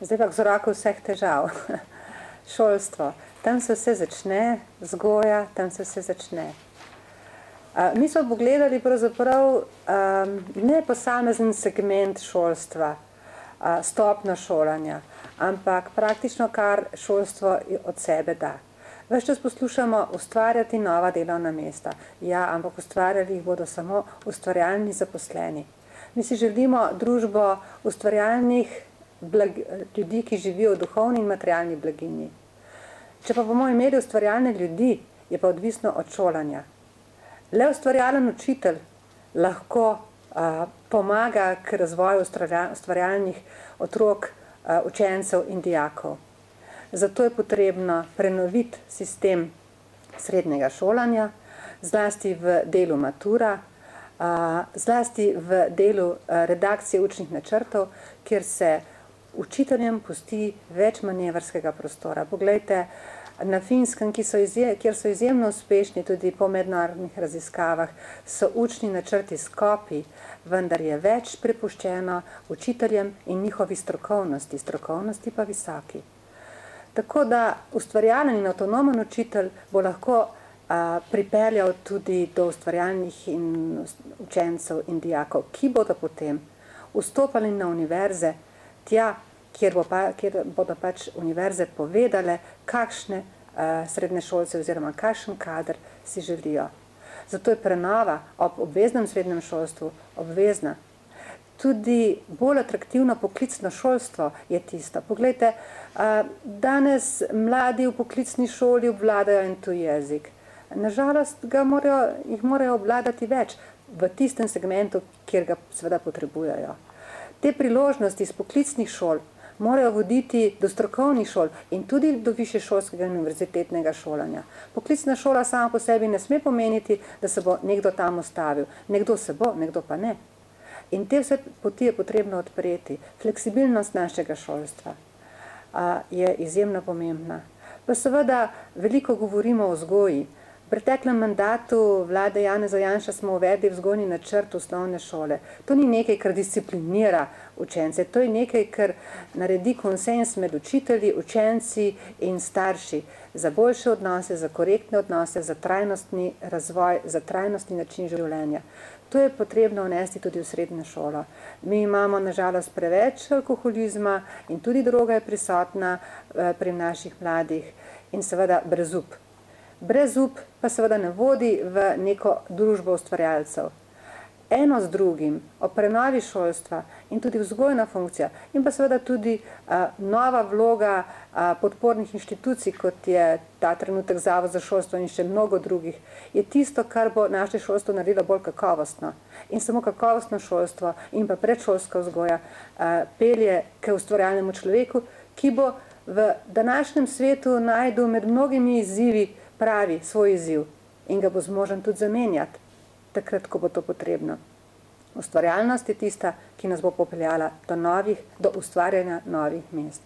Zdaj pa k vzroku vseh težav. Šolstvo. Tam se vse začne, vzgoja, tam se vse začne. Mi smo pogledali pravzaprav ne posamezen segment šolstva, stopnjo šolanja, ampak praktično kar šolstvo od sebe da. Ves čas poslušamo ustvarjati nova delovna mesta. Ja, ampak ustvarjali jih bodo samo ustvarjalni zaposleni. Mi si želimo družbo ustvarjalnih ljudi, ki živijo v duhovni in materialni blaginji. Če pa bomo imeli ustvarjalne ljudi, je pa odvisno od šolanja. Le ustvarjalen učitelj lahko pomaga k razvoju ustvarjalnih otrok, učencev in dijakov. Zato je potrebno prenoviti sistem srednjega šolanja, zlasti v delu matura, zlasti v delu redakcije učnih načrtov, kjer se učiteljem pusti več manevrskega prostora. Poglejte, na Finskem, kjer so izjemno uspešni tudi po mednarodnih raziskavah, so učni načrti skopi, vendar je več prepuščeno učiteljem in njihovi strokovnosti pa visoki. Tako da ustvarjalen in avtonomen učitelj bo lahko pripeljal tudi do ustvarjalnih učencev in dijakov, ki bodo potem vstopali na univerze, tja, kjer bodo pač univerze povedale, kakšne srednješolce oziroma kakšen kader si želijo. Zato je prenova ob obveznem srednjem šolstvu obvezna. Tudi bolj atraktivno poklicno šolstvo je tisto. Poglejte, danes mladi v poklicni šoli obvladajo en tuj jezik. Nažalost, jih morajo obvladati več v tistem segmentu, kjer ga seveda potrebujejo. Te priložnosti iz poklicnih šol morajo voditi do strokovnih šol in tudi do višješolskega univerzitetnega šolanja. Poklicna šola sama po sebi ne sme pomeniti, da se bo nekdo tam ustavil. Nekdo se bo, nekdo pa ne. In te vse poti je potrebno odpreti. Fleksibilnost našega šolstva je izjemno pomembna. Pa seveda veliko govorimo o vzgoji. V preteklem mandatu vlade Janeza Janše smo uvedli vzgojni načrt osnovne šole. To ni nekaj, kar disciplinira učence, to je nekaj, kar naredi konsens med učitelji, učenci in starši za boljše odnose, za korektne odnose, za trajnostni razvoj, za trajnostni način življenja. To je potrebno vnesti tudi v srednjo šolo. Mi imamo nažalost preveč alkoholizma in tudi droga je prisotna pri naših mladih in seveda brezup. Brezup pa seveda ne vodi v neko družbo ustvarjalcev. Eno z drugim, o prenovi šolstva in tudi vzgojna funkcija in pa seveda tudi nova vloga podpornih inštitucij, kot je ta trenutek Zavod za šolstvo in še mnogo drugih, je tisto, kar bo naše šolstvo naredilo bolj kakovostno. In samo kakovostno šolstvo in pa predšolska vzgoja pelje k ustvarjalnemu človeku, ki bo v današnjem svetu najdu med mnogimi izzivi pravi svoj izziv in ga bo zmožen tudi zamenjati, takrat, ko bo to potrebno. Ustvarjalnost je tista, ki nas bo popeljala do ustvarjanja novih mest.